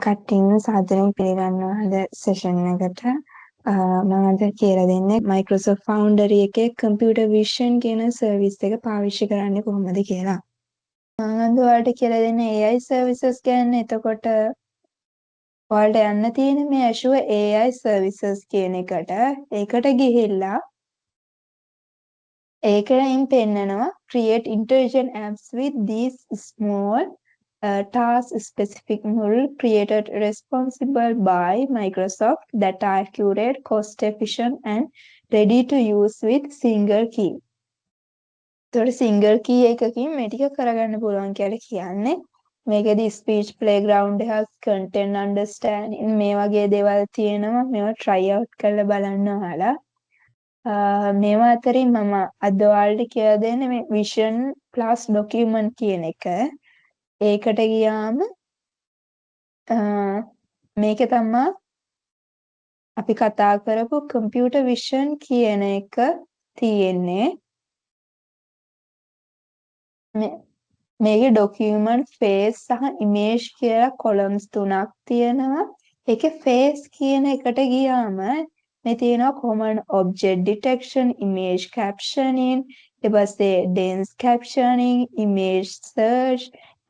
කට්ටියම සාදරයෙන් පිළිගන්නවා අද සෙෂන් එකට. මම අද කියලා දෙන්නේ Microsoft Foundry එකේ Computer Vision කියන සර්විස් එක පාවිච්චි කරන්නේ කොහොමද කියලා. මම අද ඔයාලට කියලා දෙන්නේ AI services ගැන. එතකොට ඔයාලට යන්න තියෙන මේ Azure AI services කියන එකට. ඒකට ගිහිල්ලා ඒකෙන් පෙන්නනවා create intelligent apps with these small task-specific model created responsible by Microsoft that are accurate, cost-efficient, and ready to use with single key. එතකොට single key එකකින් මේ ටික කරගන්න පුළුවන් කියලා කියන්නේ. මේකෙදි speech playground එකක්, content understanding මේ වගේ දේවල් තියෙනවා. මේවා try out කරලා බලන්න ඔයාලා. මේවා අතරින් මම අද ඔයාලට කියලා දෙන්නේ මේ Vision plus document කියන එක. ඒකට ගියාම මේක තමයි අපි කතා කරපු computer vision කියන එක තියෙන්නේ. මේකේ document face සහ image කියලා columns තුනක් තියෙනවා. ඒකේ face කියන එකට ගියාම මේ තියෙනවා common object detection, image captioning, ඊට පස්සේ dense captioning, image search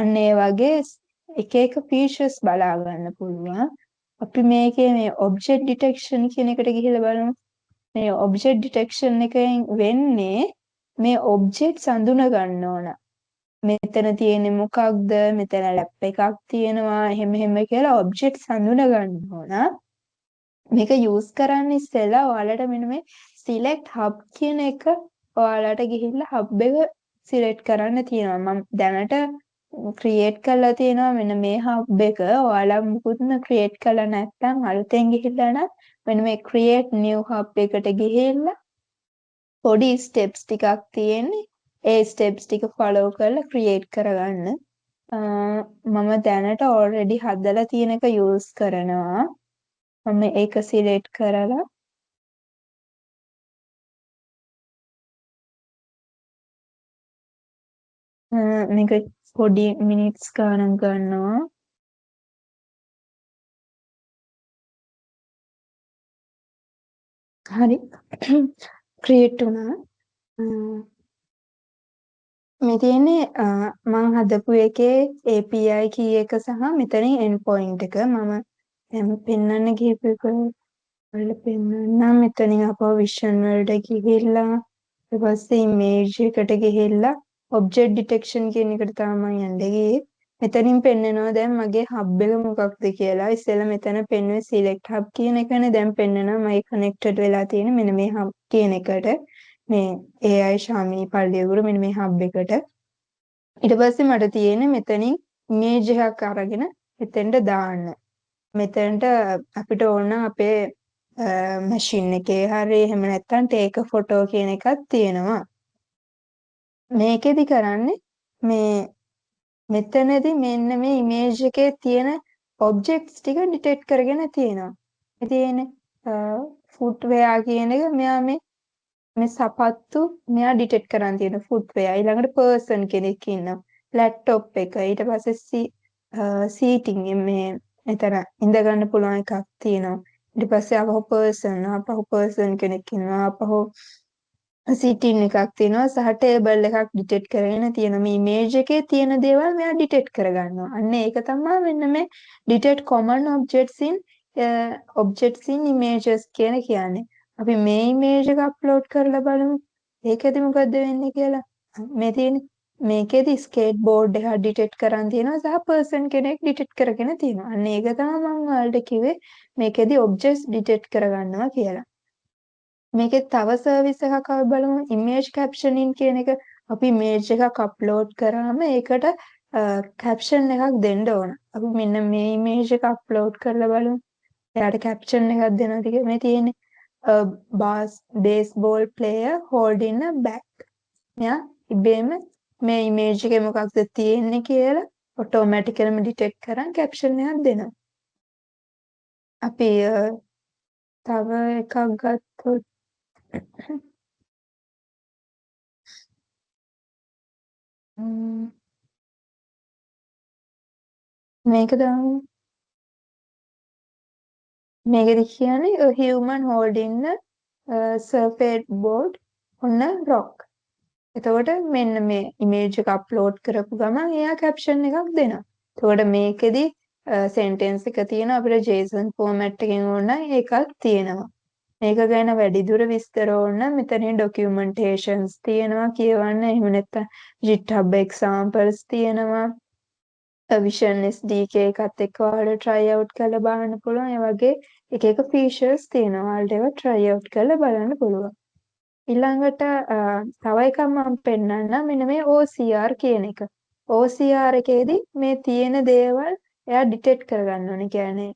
අන්න ඒ වගේ එක එක features බලා ගන්න පුළුවන්. අපි මේකේ මේ object detection කියන එකට ගිහිල්ලා බලමු. මේ object detection එකෙන් වෙන්නේ මේ objects අඳුන ගන්න ඕන. මෙතන තියෙන්නේ මොකක්ද? මෙතන ලැප් එකක් තියෙනවා. එහෙම කියලා objects අඳුන ගන්න ඕන. මේක use කරන්න ඉස්සෙල්ලා ඔයාලට මෙන්න මේ select hub කියන එක ඔයාලට ගිහිල්ලා hub එක select කරන්න තියෙනවා. මම දැනට create කරලා තියෙනවා මෙන්න මේ hub එක. ඔයාලා මුකුත්ම create කරලා නැත්නම් අලුතෙන් ගිහිල්ලා නම් මෙන්න මේ create new hub එකට ගිහිල්ලා පොඩි steps ටිකක් තියෙන්නේ. ඒ steps ටික follow කරලා create කරගන්න. මම දැනට already හදලා තියෙන එක use කරනවා. මම ඒක select කරලා මේක පොඩි මිනිත්ස් ගණන් ගන්නවා. හරි. create වුණා. මේ තියෙන්නේ මම හදපු එකේ API key එක සහ මෙතනින් endpoint එක. මම දැන් පෙන්වන්න ගිහපු එක වල පෙන්වන්නම්. මෙතනින් අපව vision වලට ගිහිල්ලා ඊට පස්සේ image එකට ගිහිල්ලා object detection කියන එකට තමයි යන්න ගියේ. මෙතනින් පෙන්නනවා දැන් මගේ hub එක මොකක්ද කියලා. ඉස්සෙල්ලා මෙතන පෙන්වුවේ select hub කියන එකනේ. දැන් පෙන්නනවා මගේ connected වෙලා තියෙන මෙන්න මේ hub කියන එකට. මේ AI ශාමිනී පල්ලියගුරු මෙන්න මේ hub එකට. ඊට පස්සේ මට තියෙන්නේ මෙතනින් image එකක් අරගෙන මෙතෙන්ට දාන්න. මෙතනට අපිට ඕන අපේ මැෂින් එකේ හරි එහෙම නැත්නම් take a photo කියන එකක් තියෙනවා. මේකෙදි කරන්නේ මේ මෙතනදී මෙන්න මේ image එකේ තියෙන objects ටික detect කරගෙන තියෙනවා. ඒ තියෙන්නේ footwear කියන එක මෙයා මේ සපත්තු මෙයා detect කරන් තියෙන footwear. ඊළඟට person කෙනෙක් ඉන්නවා. laptop එක ඊට පස්සේ seating මේ එතන ඉඳ ගන්න පුළුවන් එකක් තියෙනවා. ඊට පස්සේ අපහු person කෙනෙක් ඉන්නවා. අපහු sitting එකක් තියෙනවා සහ table එකක් detect කරගෙන තියෙනවා. මේ image එකේ තියෙන දේවල් මෙයා detect කරගන්නවා. අන්න ඒක තමයි මෙන්න මේ detect common objects in images කියන කියන්නේ. අපි මේ image එක upload කරලා බලමු. ඒකෙදි මොකද්ද වෙන්නේ කියලා. මේ තියෙන්නේ මේකෙදි skateboard එක detect කරන් තියෙනවා සහ person කෙනෙක් detect කරගෙන තියෙනවා. අන්න ඒක තමයි මම ඔයාලට කිව්වේ මේකෙදි objects detect කරගන්නවා කියලා. මේකේ තව සර්විස් එකක් අපි බලමු image captioning කියන එක. අපි image එකක් අප්ලෝඩ් කරාම ඒකට caption එකක් දෙන්න ඕන. අපි මෙන්න මේ image එක අප්ලෝඩ් කරලා බලමු. එයාට caption එකක් දෙනවා කියලා මේ තියෙන්නේ baseball player holding a bat. මෙයා ඉබේම මේ image එකේ මොකක්ද තියෙන්නේ කියලා automatically detect කරන් caption එකක් දෙනවා. අපි තව එකක් ගත්තොත් මේක දාමු. මේකෙදි කියන්නේ a human holding a surfeit board on a rock. එතකොට මෙන්න මේ ඉමේජ් එක අප්ලෝඩ් කරපු ගමන් එයා කැප්ෂන් එකක් දෙනවා. එතකොට මේකෙදි සෙන්ටෙන්ස් එක තියෙනවා අපිට JSON ෆෝමැට් එකකින් ඕන නම් ඒකක් තියෙනවා. මේක ගැන වැඩිදුර විස්තර ඕන නම් මෙතනින් ඩොකියුමන්ටේෂන්ස් තියෙනවා කියවන්න. එහෙම නැත්නම් GitHub examples තියෙනවා. Vision SDK එකත් එක්ක ඔයාලට try out කරලා බලන්න පුළුවන්. ඒ වගේ එක එක features තියෙනවා. ඔයාලට ඒවා try out කරලා බලන්න පුළුවන්. ඊළඟට තව එකක් මම පෙන්නන්නම් මෙන්න මේ OCR කියන එක. OCR එකේදී මේ තියෙන දේවල් එයා ඩිටෙක්ට් කරගන්න ඕනේ. කියන්නේ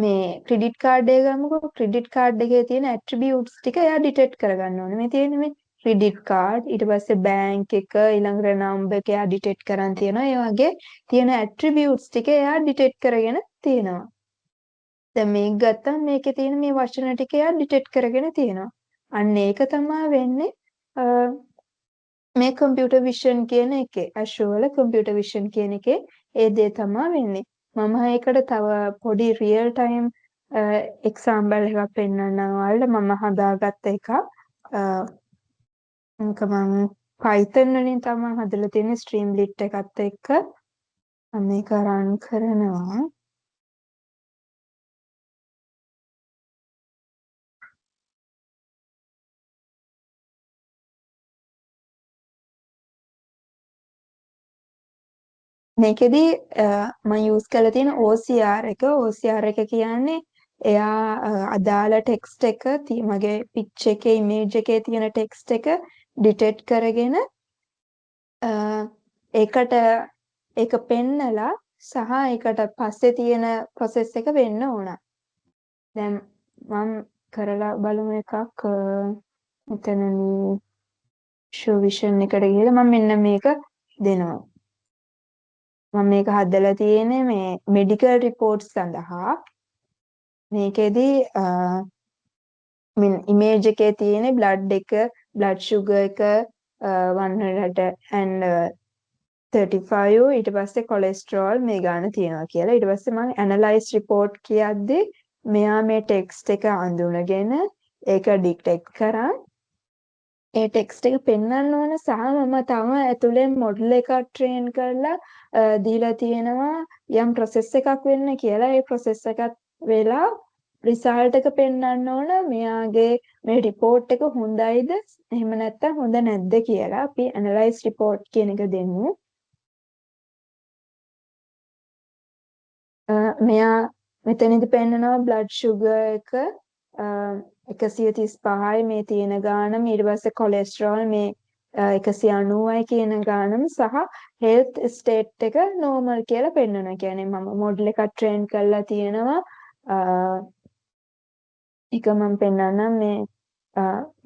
මේ ක්‍රෙඩිට් කාඩ් එක ගමුකෝ. ක්‍රෙඩිට් කාඩ් එකේ තියෙන ඇට්‍රිබියුට්ස් ටික එයා ඩිටෙක්ට් කරගන්න ඕනේ. මේ තියෙන්නේ මේ ක්‍රෙඩිට් කාඩ් ඊට පස්සේ බැංක් එක ඊළඟට නම්බර් එක එයා ඩිටෙක්ට් කරන් තියෙනවා. ඒ වගේ තියෙන ඇට්‍රිබියුට්ස් ටික එයා ඩිටෙක්ට් කරගෙන තියෙනවා. දැන් මේක ගත්තම මේකේ තියෙන මේ වචන ටික එයා ඩිටෙක්ට් කරගෙන තියෙනවා. අන්න ඒක තමයි වෙන්නේ මේ කම්පියුටර් විෂන් කියන එකේ Azure වල කම්පියුටර් විෂන් කියන එකේ ඒ දේ තමයි වෙන්නේ. මම ඒකට තව පොඩි රියල් ටයිම් එක්සැම්පල් එකක් පෙන්නන්නම් ඔයාලට. මම හදාගත්ත එකක්. මේක මම Python වලින් තමයි හදලා තියෙන්නේ Streamlit එකත් එක්ක. මම මේක රන් කරනවා. මේකෙදි මම යූස් කරලා තියෙන OCR එක. OCR එක කියන්නේ එයා අදාළ ටෙක්ස්ට් එක මගේ පිච් එකේ ඉමේජ් එකේ තියෙන ටෙක්ස්ට් එක ඩිටෙක්ට් කරගෙන ඒකට ඒක පෙන්නලා සහ ඒකට පස්සේ තියෙන process එක වෙන්න ඕන. දැන් මම කරලා බලමු එකක් මෙතනදී show vision එකට ගිහලා මම මෙන්න මේක දෙනවා. මම මේක හදලා තියෙන්නේ මේ මෙඩිකල් රිපෝට් සඳහා. මේකෙදි ඉමේජ් එකේ තියෙන බ්ලඩ් එක, බ්ලඩ් ෂුගර් එක 135 ඊට පස්සේ කොලෙස්ටරෝල් මේ ගාන තියෙනවා කියලා. ඊට පස්සේ මම ඇනලයිස් රිපෝට් කියද්දි මෙයා මේ ටෙක්ස්ට් එක අඳුනගෙන ඒක ඩිටෙක්ට් කරා. ඒ ටෙක්ස්ට් එක පෙන්වන්න ඕන සහ මම තම ඇතුලෙන් මොඩල් එකක් ට්‍රේන් කරලා දීලා තියෙනවා යම් process එකක් වෙන්න කියලා. ඒ process එකත් වෙලා රිසල්ට් එක පෙන්වන්න ඕන මෙයාගේ මේ රිපෝට් එක හොඳයිද එහෙම නැත්නම් හොඳ නැද්ද කියලා. අපි ඇනලයිස් රිපෝට් කියන එක දෙමු. මෙයා මෙතනදි පෙන්නනවා බ්ලඩ් ෂුගර් එක 135යි මේ තියෙන ගානම. ඊට පස්සේ කොලෙස්ටරෝල් මේ 190යි කියන ගානම සහ හෙල්ත් ස්ටේට් එක නෝමල් කියලා පෙන්වනවා. කියන්නේ මම මොඩල් එකක් ට්‍රේන් කරලා තියෙනවා. එක මම පෙන්නන්නම් මේ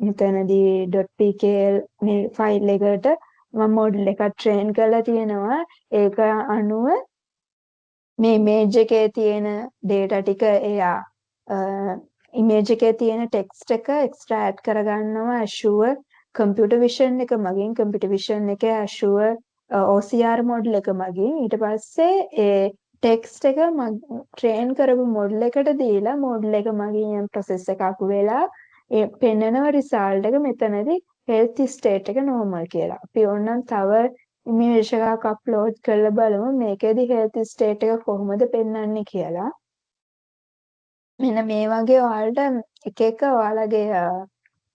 මෙතනදී .pkl මේ ෆයිල් එකට මම මොඩල් එකක් ට්‍රේන් කරලා තියෙනවා. ඒක අනුව මේ ඉමේජ් එකේ තියෙන data ටික එයා ඉමේජ් එකේ තියෙන ටෙක්ස්ට් එක එක්ස්ට්‍රැක්ට් කරගන්නවා Azure computer vision එක මගින්. computer vision එකේ Azure OCR model එක මගින්. ඊට පස්සේ ඒ ටෙක්ස්ට් එක ට්‍රේන් කරපු මොඩල් එකට දීලා මොඩල් එක මගින් යම් process එකක් වෙලා ඒ පෙන්නන රිසල්ට් එක මෙතනදී health state එක normal කියලා. අපි ඕනනම් තව ඉමේජ් එකක් අප්ලෝඩ් කරලා බලමු මේකෙදි health state එක කොහොමද පෙන්වන්නේ කියලා. මෙන්න මේ වගේ ඔයාලට එක එක ඔයාලගේ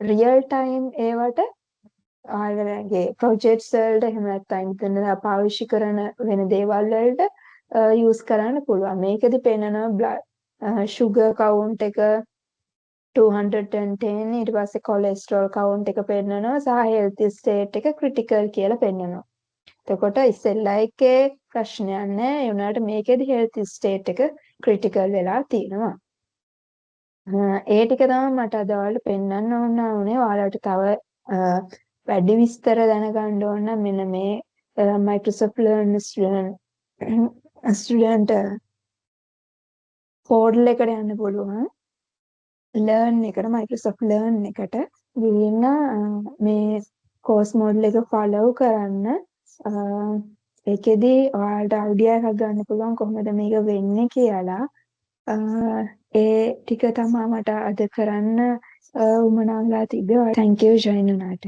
රියල් ටයිම් ඒවට ඔයාලගේ ප්‍රොජෙක්ට්ස් වලට එහෙම නැත්නම් ඉන්ටර්නෙට් පාවිච්චි කරන වෙන දේවල් වලට යූස් කරන්න පුළුවන්. මේකෙදි පෙන්නනවා sugar count එක 210 ඊට පස්සේ cholesterol count එක පෙන්නනවා සහ health state එක critical කියලා පෙන්නනවා. එතකොට ඉස්සෙල්ලා එකේ ප්‍රශ්නයක් නැහැ. ඒ වුණාට මේකෙදි health state එක critical වෙලා තියෙනවා. ඒ ටික තමයි මට අද ඔයාලට පෙන්වන්න ඕන වුණේ. ඔයාලට තව වැඩි විස්තර දැනගන්න ඕන නම් මෙන්න මේ Microsoft Learn student පෝර්ටල් එකට යන්න පුළුවන්. Learn එකට Microsoft Learn එකට ගිහින් මේ course model එක follow කරන්න. ඒකෙදි ඔයාලට idea එකක් ගන්න පුළුවන් කොහොමද මේක වෙන්නේ කියලා. ඒ ටික තමා මට අද කරන්න උවමනා වෙලා තිබ්බේ. තැන්ක් යූ ජොයින් වුණාට.